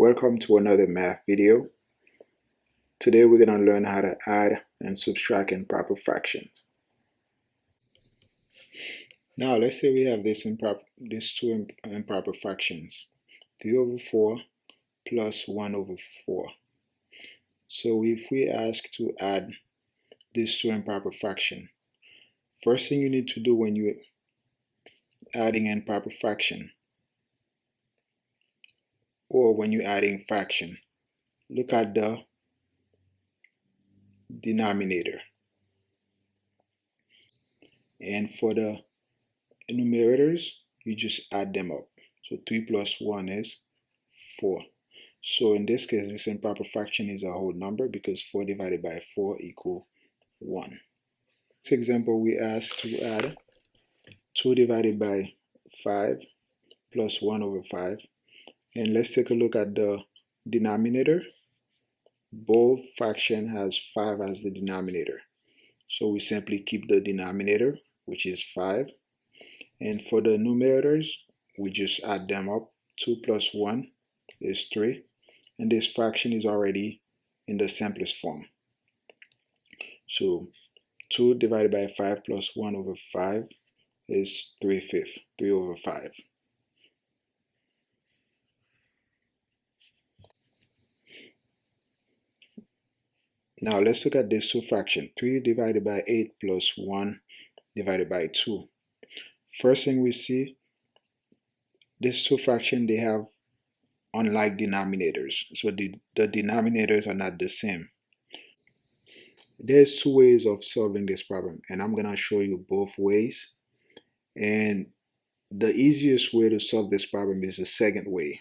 Welcome to another math video. Today we're going to learn how to add and subtract improper fractions. Now let's say we have these two improper fractions, 3 over 4 plus 1 over 4. So if we ask to add these two improper fractions, first thing you need to do when you're adding improper fraction or when you're adding fraction, look at the denominator. And for the numerators, you just add them up. So 3 plus 1 is 4. So in this case, this improper fraction is a whole number because 4 divided by 4 equals 1. This example, we ask to add 2 divided by 5 plus 1 over 5. And let's take a look at the denominator. Both fraction has 5 as the denominator. So we simply keep the denominator, which is 5. And for the numerators, we just add them up. 2 plus 1 is 3. And this fraction is already in the simplest form. So 2 divided by 5 plus 1 over 5 is 3/5, 3 over 5. Now let's look at these two fractions. 3 divided by 8 plus 1 divided by 2. First thing we see, these two fractions, they have unlike denominators. So the denominators are not the same. There's two ways of solving this problem, and I'm going to show you both ways. And the easiest way to solve this problem is the second way.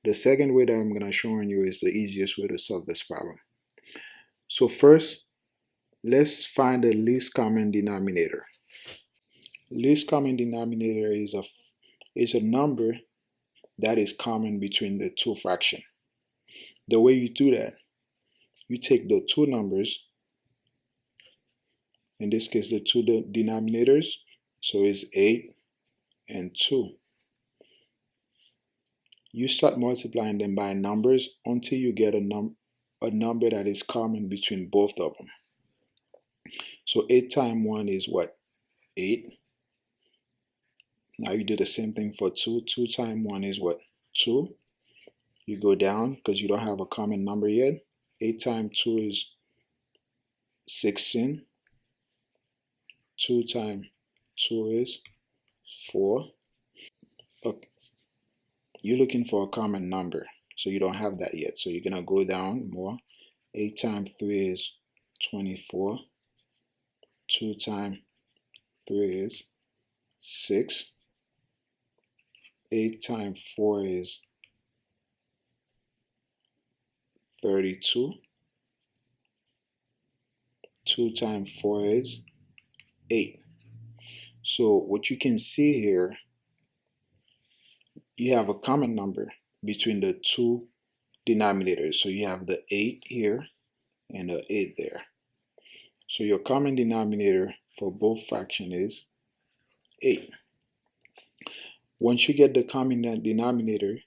The second way that I'm going to show you is the easiest way to solve this problem. So first, let's find the least common denominator. Least common denominator is a number that is common between the two fractions. The way you do that, you take the two numbers, in this case the two denominators, so it's 8 and 2. You start multiplying them by numbers until you get a number that is common between both of them. So 8 times 1 is what? 8. Now you do the same thing for 2. 2 times 1 is what? 2. You go down because you don't have a common number yet. 8 times 2 is 16. 2 times 2 is 4. Okay. You're looking for a common number, so you don't have that yet. So you're going to go down more. 8 times 3 is 24. 2 times 3 is 6. 8 times 4 is 32. 2 times 4 is 8. So what you can see here, you have a common number between the two denominators. So you have the 8 here and the 8 there. So your common denominator for both fractions is 8. Once you get the common denominator,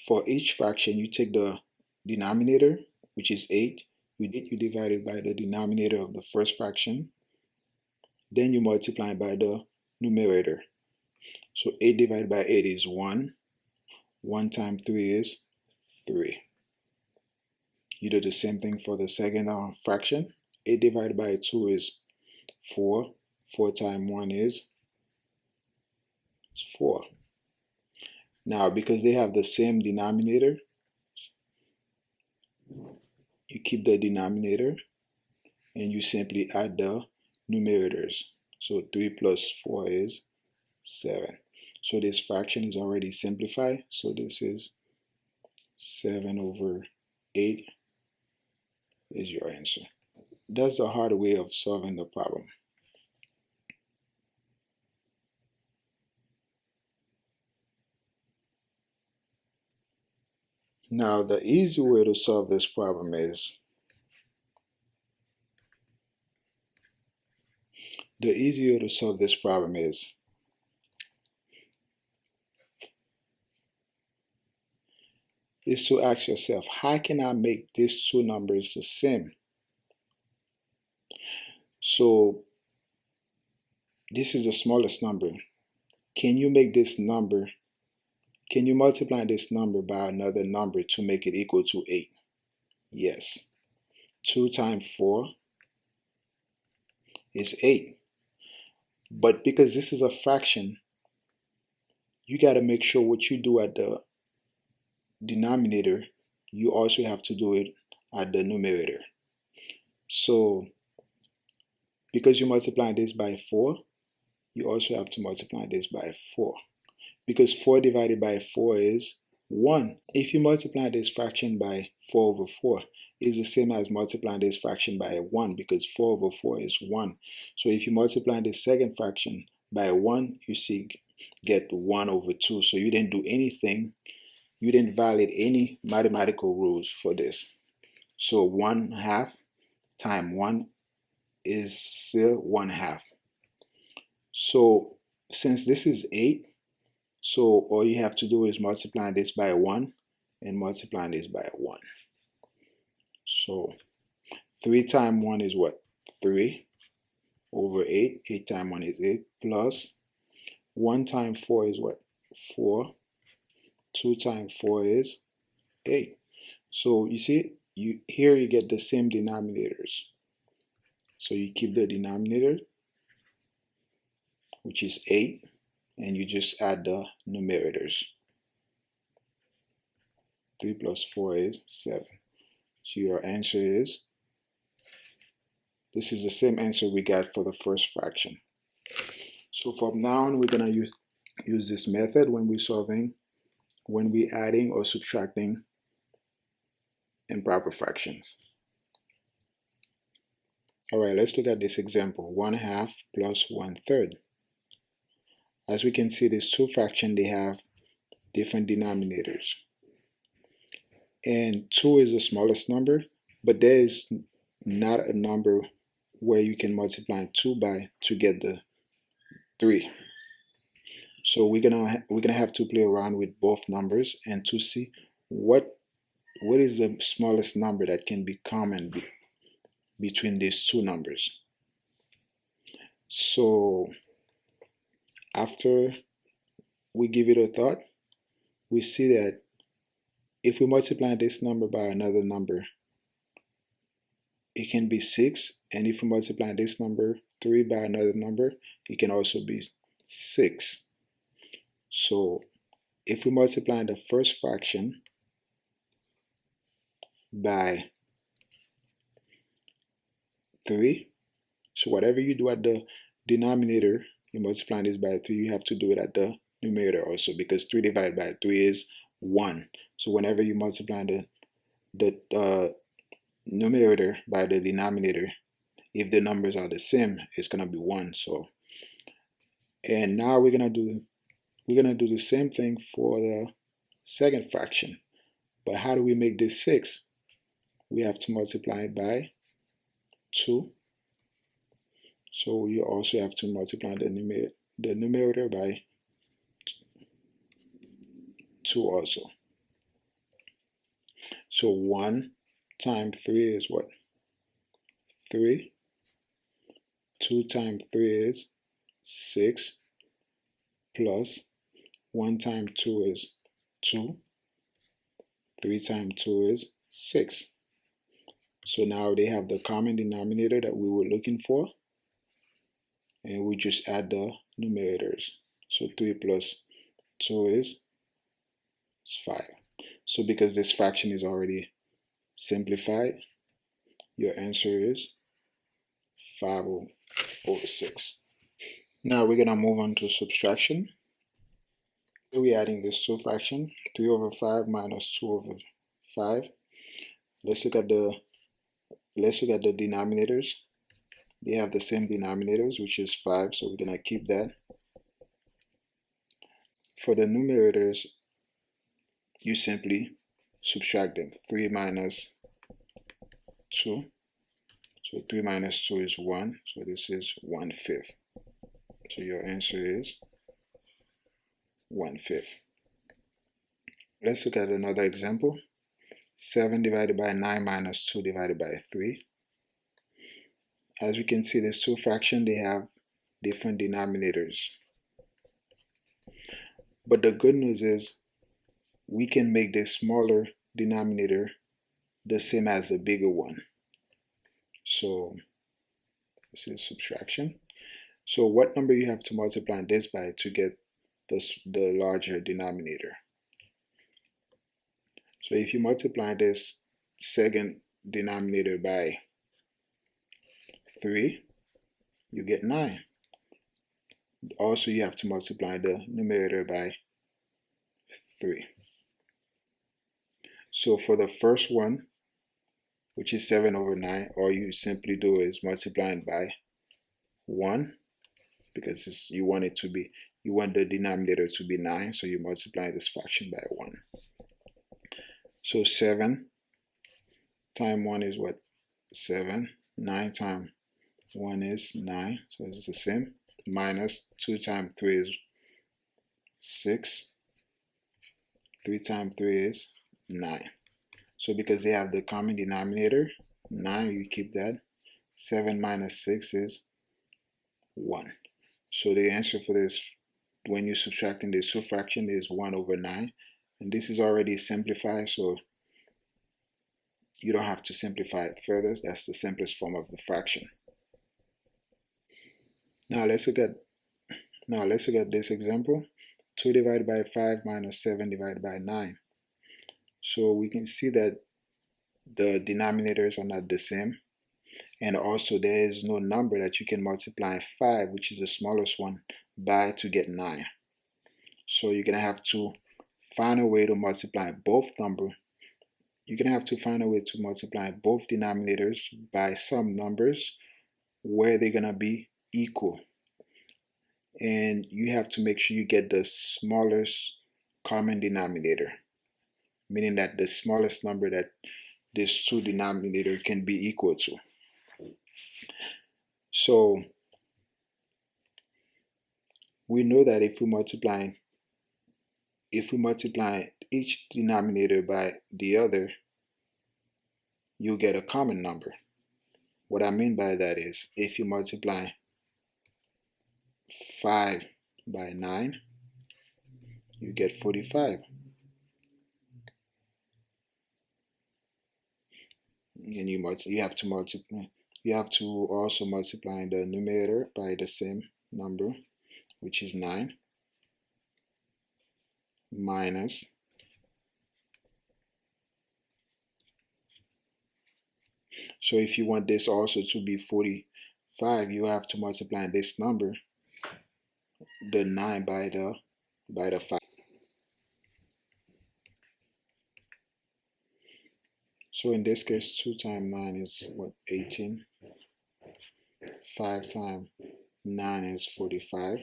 for each fraction, you take the denominator, which is 8, you divide it by the denominator of the first fraction, then you multiply by the numerator. So 8 divided by 8 is 1. 1 times 3 is 3. You do the same thing for the second fraction. 8 divided by 2 is 4. 4 times 1 is 4. Now, because they have the same denominator, you keep the denominator and you simply add the numerators. So 3 plus 4 is 7. So this fraction is already simplified. So this is 7 over 8 is your answer. That's the hard way of solving the problem. Now, the easy way to solve this problem is is to ask yourself, how can I make these two numbers the same? So this is the smallest number. Can you make this number, can you multiply this number by another number to make it equal to 8? Yes. 2 times 4 is 8. But because this is a fraction, you got to make sure what you do at the denominator, you also have to do it at the numerator. So because you multiply this by 4, you also have to multiply this by 4. Because 4 divided by 4 is 1. If you multiply this fraction by 4 over 4, it's the same as multiplying this fraction by 1, because 4 over 4 is 1. So if you multiply this second fraction by 1, you see get 1 over 2. So you didn't do anything. You didn't violate any mathematical rules for this. So 1/2 times 1 is still 1/2. So since this is 8, so all you have to do is multiply this by 1 and multiply this by 1. So 3 times 1 is what? 3 over 8. 8 times 1 is 8, plus 1 times 4 is what? 4. 2 times 4 is 8. So you see, here you get the same denominators. So you keep the denominator, which is 8, and you just add the numerators. 3 plus 4 is 7. So your answer is, this is the same answer we got for the first fraction. So from now on, we're going to use this method when we're solving, when we're adding or subtracting improper fractions. All right, let's look at this example. 1/2 plus 1/3. As we can see, these two fractions, they have different denominators. And 2 is the smallest number, but there is not a number where you can multiply 2 by to get the 3. So we're gonna have to play around with both numbers and to see what is the smallest number that can be common between these two numbers. So after we give it a thought, we see that if we multiply this number by another number, it can be 6, and if we multiply this number 3 by another number, it can also be 6. So if we multiply the first fraction by 3, so whatever you do at the denominator, you multiply this by 3, you have to do it at the numerator also, because 3 divided by 3 is 1. So whenever you multiply the numerator by the denominator, if the numbers are the same, it's gonna be 1. So, and now we're gonna do the same thing for the second fraction. But how do we make this 6? We have to multiply it by 2. So you also have to multiply the numerator by 2 also. So 1 times 3 is what? 3. 2 times 3 is 6, plus 1 times 2 is 2. 3 times 2 is 6. So now they have the common denominator that we were looking for, and we just add the numerators. So 3 plus 2 is 5. So because this fraction is already simplified, your answer is 5 over 6. Now we're going to move on to subtraction. We're adding this two fraction, 3 over 5 minus 2 over 5. Let's look at the denominators. They have the same denominators, which is 5, so we're going to keep that. For the numerators, you simply subtract them. 3 minus 2. So 3 minus 2 is 1. So this is 1/5. So your answer is 1/5. Let's look at another example. 7 divided by 9 minus 2 divided by 3. As we can see, these two fractions, they have different denominators. But the good news is we can make the smaller denominator the same as the bigger one. So this is subtraction. So what number you have to multiply this by to get the larger denominator? So if you multiply this second denominator by 3, you get 9. Also, you have to multiply the numerator by 3. So for the first one, which is 7 over 9, all you simply do is multiply it by 1, because you want the denominator to be 9, so you multiply this fraction by 1. So 7 times 1 is what? 7. 9 times 1 is 9, so it's the same. Minus 2 times 3 is 6. 3 times 3 is 9. So because they have the common denominator, 9, you keep that. 7 minus 6 is 1. So the answer for this, when you're subtracting these two fractions, is 1 over 9. And this is already simplified, so you don't have to simplify it further. That's the simplest form of the fraction. Now let's look at this example. 2 divided by 5 minus 7 divided by 9. So we can see that the denominators are not the same. And also there is no number that you can multiply 5, which is the smallest one, by to get 9. So you're going to have to find a way to multiply both numbers. You're going to have to find a way to multiply both denominators by some numbers where they're going to be equal. And you have to make sure you get the smallest common denominator, meaning that the smallest number that this two denominator can be equal to. So we know that if we multiply each denominator by the other, you get a common number. What I mean by that is, if you multiply 5 by 9, you get 45. And you have to also multiply the numerator by the same number, which is 9, minus so if you want this also to be 45, you have to multiply this number, the 9, by the 5. So in this case, 2 times 9 is what? 18. 5 times 9 is 45,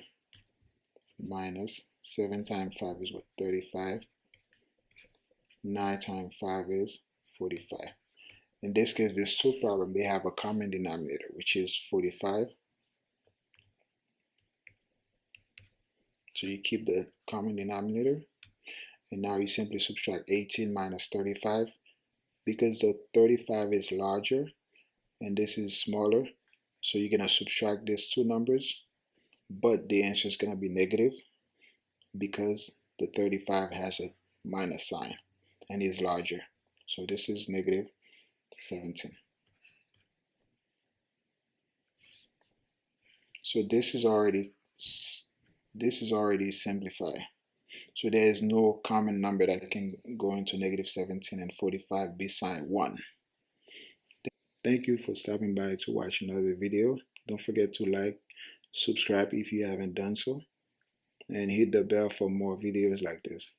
minus 7 times 5 is what? 35. 9 times 5 is 45. In this case, there's two problems. They have a common denominator, which is 45. So you keep the common denominator, and now you simply subtract 18 minus 35. Because the 35 is larger and this is smaller, so you're going to subtract these two numbers, but the answer is going to be negative because the 35 has a minus sign and is larger. So this is negative 17. So this is already simplified. So there is no common number that can go into negative 17 and 45 beside 1. Thank you for stopping by to watch another video. Don't forget to like, subscribe if you haven't done so, and hit the bell for more videos like this.